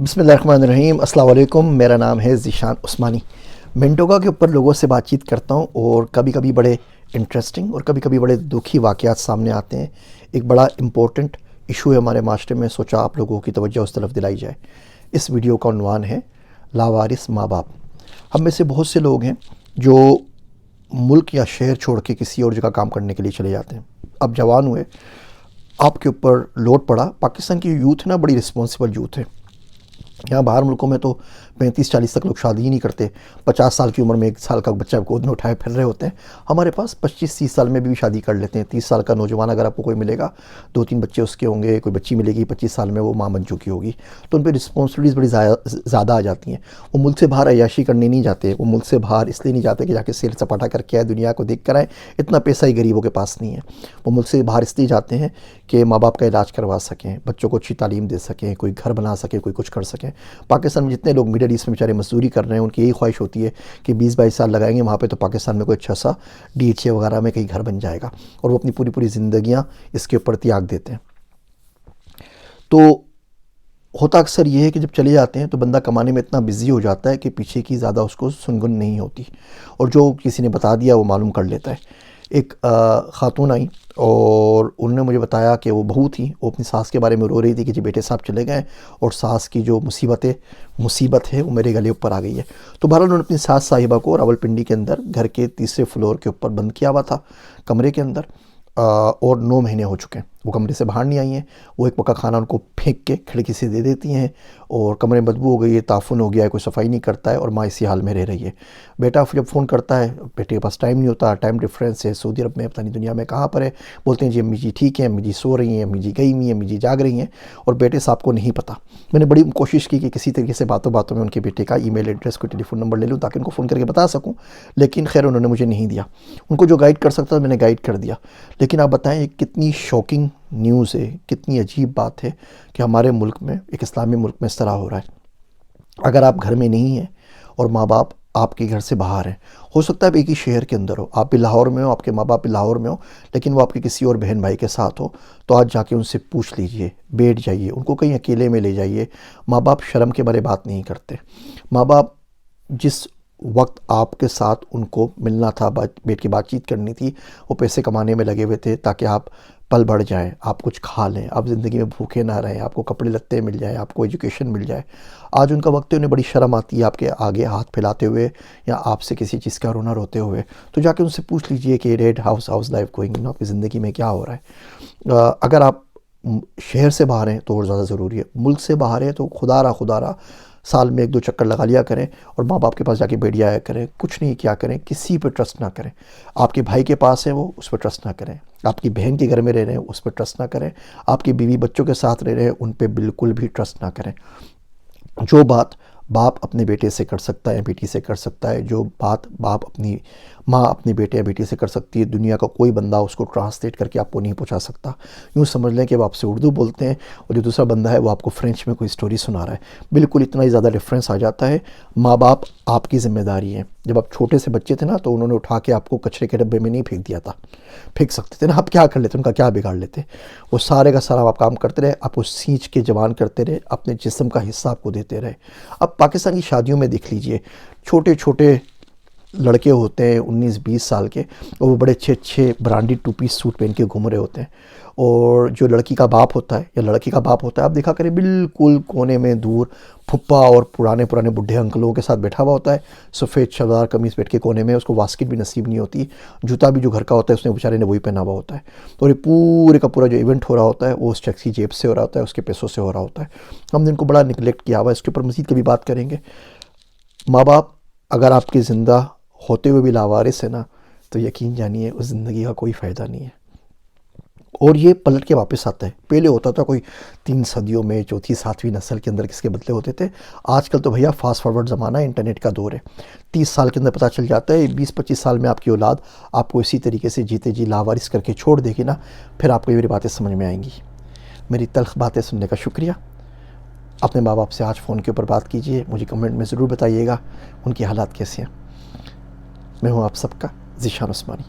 بسم اللہ الرحمن الرحیم۔ السلام علیکم، میرا نام ہے ذیشان عثمانی۔ منٹوگا کے اوپر لوگوں سے بات چیت کرتا ہوں اور کبھی کبھی بڑے انٹرسٹنگ اور کبھی کبھی بڑے دکھی واقعات سامنے آتے ہیں۔ ایک بڑا امپورٹنٹ ایشو ہے ہمارے معاشرے میں، سوچا آپ لوگوں کی توجہ اس طرف دلائی جائے۔ اس ویڈیو کا عنوان ہے لاوارث ماں باپ۔ ہم میں سے بہت سے لوگ ہیں جو ملک یا شہر چھوڑ کے کسی اور جگہ کام کرنے کے لیے چلے جاتے ہیں۔ اب جوان ہوئے، آپ کے اوپر لوڈ پڑا۔ پاکستان کی یوتھ نا بڑی رسپانسبل یوتھ ہے۔ یہاں باہر ملکوں میں تو 35-40 تک لوگ شادی ہی نہیں کرتے، 50 سال کی عمر میں 1 سال کا بچہ گود میں اٹھائے پھر رہے ہوتے ہیں۔ ہمارے پاس 25-30 سال میں بھی شادی کر لیتے ہیں۔ 30 سال کا نوجوان اگر آپ کو کوئی ملے گا، 2-3 بچے اس کے ہوں گے، کوئی بچی ملے گی، 25 سال میں وہ ماں بن چکی ہوگی، تو ان پہ رسپانسبلٹیز بڑی زیادہ آ جاتی ہیں۔ وہ ملک سے باہر عیاشی کرنے نہیں جاتے، وہ ملک سے باہر اس لیے نہیں جاتے کہ جا کے سیر سپاٹا کر کے آئے، دنیا کو دیکھ کر آئے۔ اتنا پیسہ ہی غریبوں کے پاس نہیں ہے۔ وہ ملک سے باہر اس لیے جاتے ہیں کہ ماں باپ کا علاج کروا سکیں، بچوں کو اچھی تعلیم دے سکیں، کوئی گھر بنا سکیں، کوئی کچھ کر سکیں۔ پاکستان میں جتنے لوگ مڈل ایسٹ میں بیچارے مزدوری کر رہے ہیں، ان کی یہی خواہش ہوتی ہے کہ 20-22 سال لگائیں گے وہاں پہ تو پاکستان میں کوئی اچھا سا DHA وغیرہ میں کہیں گھر بن جائے گا، اور وہ اپنی پوری زندگیاں اس کے اوپر تیاگ دیتے ہیں۔ تو ہوتا اکثر یہ ہے کہ جب چلے جاتے ہیں تو بندہ کمانے میں اتنا بزی ہو جاتا ہے کہ پیچھے کی زیادہ اس کو سنگن نہیں ہوتی، اور جو کسی نے بتا دیا وہ معلوم کر لیتا ہے۔ ایک خاتون آئی اور انہوں نے مجھے بتایا کہ وہ بہو تھی، وہ اپنی ساس کے بارے میں رو رہی تھی کہ جی بیٹے صاحب چلے گئے اور ساس کی جو مصیبت ہے وہ میرے گلے اوپر آ گئی ہے۔ تو بہرحال انہوں نے اپنی ساس صاحبہ کو راولپنڈی کے اندر گھر کے 3رے فلور کے اوپر بند کیا ہوا تھا، کمرے کے اندر، اور 9 مہینے ہو چکے ہیں وہ کمرے سے باہر نہیں آئی ہیں۔ وہ ایک پکا کھانا ان کو پھینک کے کھڑکی سے دے دیتی ہیں، اور کمرے میں بدبو ہو گئی ہے، تعفن ہو گیا ہے، کوئی صفائی نہیں کرتا ہے، اور ماں اسی حال میں رہ رہی ہے۔ بیٹا جب فون کرتا ہے، بیٹے کے پاس ٹائم نہیں ہوتا، ٹائم ڈفرینس ہے، سعودی عرب میں پتہ نہیں دنیا میں کہاں پر ہے، بولتے ہیں جی امی جی ٹھیک ہیں، امی جی سو رہی ہیں، امی جی گئی ہوئی ہیں، امی جی جاگ رہی ہیں، اور بیٹے صاحب کو نہیں پتہ۔ میں نے بڑی کوشش کی کہ کسی طریقے سے باتوں میں ان کے بیٹے کا ای میل ایڈریس، کوئی ٹیلی فون نمبر لے لوں تاکہ ان کو فون کر کے بتا سکوں، لیکن خیر انہوں نے مجھے نہیں دیا۔ ان کو جو گائیڈ کر سکتا تھا میں نے گائیڈ کر دیا۔ لیکن آپ بتائیں یہ کتنی شاکنگ نیوز ہے، کتنی عجیب بات ہے کہ ہمارے ملک میں، ایک اسلامی ملک میں اس طرح ہو رہا ہے۔ اگر آپ گھر میں نہیں ہیں اور ماں باپ آپ کے گھر سے باہر ہیں، ہو سکتا ہے آپ ایک ہی شہر کے اندر ہو، آپ بھی لاہور میں ہو، آپ کے ماں باپ بھی لاہور میں ہو، لیکن وہ آپ کے کسی اور بہن بھائی کے ساتھ ہو، تو آج جا کے ان سے پوچھ لیجئے، بیٹھ جائیے، ان کو کہیں اکیلے میں لے جائیے۔ ماں باپ شرم کے بارے بات نہیں کرتے۔ ماں باپ جس وقت آپ کے ساتھ ان کو ملنا تھا، بیٹھ کے بات چیت کرنی تھی، وہ پیسے کمانے میں لگے ہوئے تھے تاکہ آپ پل بڑھ جائیں، آپ کچھ کھا لیں، آپ زندگی میں بھوکے نہ رہیں، آپ کو کپڑے لتے مل جائیں، آپ کو ایجوکیشن مل جائے۔ آج ان کا وقت ہے، انہیں بڑی شرم آتی ہے آپ کے آگے ہاتھ پھیلاتے ہوئے یا آپ سے کسی چیز کا رونا روتے ہوئے۔ تو جا کے ان سے پوچھ لیجئے کہ ڈیڈ ہاؤس لائف گوئنگ، آپ کی زندگی میں کیا ہو رہا ہے۔ اگر آپ شہر سے باہر ہیں تو اور زیادہ ضروری ہے، ملک سے باہر ہیں تو خدا را سال میں 1-2 چکر لگا لیا کریں، اور ماں باپ کے پاس جا کے بیٹھ جایا کریں، کچھ نہیں کیا کریں، کسی پہ ٹرسٹ نہ کریں۔ آپ کے بھائی کے پاس ہے وہ، اس پہ ٹرسٹ نہ کریں۔ آپ کی بہن کے گھر میں رہ رہے ہیں، اس پہ ٹرسٹ نہ کریں۔ آپ کی بیوی بچوں کے ساتھ رہ رہے ہیں، ان پہ بالکل بھی ٹرسٹ نہ کریں۔ جو بات باپ اپنے بیٹے سے کر سکتا ہے، بیٹی سے کر سکتا ہے، جو بات باپ اپنی ماں اپنی بیٹے یا بیٹی سے کر سکتی ہے، دنیا کا کوئی بندہ اس کو ٹرانسلیٹ کر کے آپ کو نہیں پہنچا سکتا۔ یوں سمجھ لیں کہ وہ آپ سے اردو بولتے ہیں اور جو دوسرا بندہ ہے وہ آپ کو فرینچ میں کوئی سٹوری سنا رہا ہے، بالکل اتنا ہی زیادہ ڈفرینس آ جاتا ہے۔ ماں باپ آپ کی ذمہ داری ہے۔ جب آپ چھوٹے سے بچے تھے نا تو انہوں نے اٹھا کے آپ کو کچرے کے ڈبے میں نہیں پھینک دیا تھا، پھینک سکتے تھے نا، آپ کیا کر لیتے، ان کا کیا بگاڑ لیتے؟ وہ سارے کا سارا آپ کام کرتے رہے، آپ کو سینچ کے جوان کرتے رہے، اپنے جسم کا حصہ آپ کو دیتے رہے۔ اب پاکستان کی شادیوں میں دیکھ لیجئے، چھوٹے لڑکے ہوتے ہیں 19-20 سال کے، اور وہ بڑے اچھے برانڈیڈ 2 پیس سوٹ پہن کے گھوم رہے ہوتے ہیں، اور جو لڑکی کا باپ ہوتا ہے یا لڑکی کا باپ ہوتا ہے، آپ دیکھا کریں بالکل کونے میں دور پھپھا اور پرانے بڈھے انکلوں کے ساتھ بیٹھا ہوا ہوتا ہے، سفید شلوار قمیض بیٹھ کے کونے میں، اس کو واسکٹ بھی نصیب نہیں ہوتی، جوتا بھی جو گھر کا ہوتا ہے اس نے بیچارے نے وہی پہنا ہوا ہوتا ہے، تو یہ پورے کا پورا جو ایونٹ ہو رہا ہوتا ہے وہ اس شخص کی جیب سے ہو رہا ہوتا ہے، اس کے پیسوں سے ہو رہا ہوتا ہے۔ ہم نے ان کو بڑا نگلیکٹ کیا ہوا ہے، اس کے اوپر مزید کبھی بات کریں گے۔ ماں باپ اگر آپ کے زندہ ہوتے ہوئے بھی لاوارث ہے نا، تو یقین جانیے اس زندگی کا کوئی فائدہ نہیں ہے، اور یہ پلٹ کے واپس آتا ہے۔ پہلے ہوتا تھا کوئی 3 صدیوں میں 4تھی 7ویں نسل کے اندر کس کے بدلے ہوتے تھے، آج کل تو بھیا فاسٹ فارورڈ زمانہ ہے، انٹرنیٹ کا دور ہے، 30 سال کے اندر پتہ چل جاتا ہے، 20-25 سال میں آپ کی اولاد آپ کو اسی طریقے سے جیتے جی لاوارث کر کے چھوڑ دے گی نا، پھر آپ کو یہ میری باتیں سمجھ میں آئیں گی۔ میری تلخ باتیں سننے کا شکریہ۔ اپنے ماں باپ سے آج فون کے اوپر بات کیجئے، مجھے کمنٹ میں ضرور بتائیے گا ان کی حالات کیسے ہیں۔ میں ہوں آپ سب کا ذیشان عثمانی۔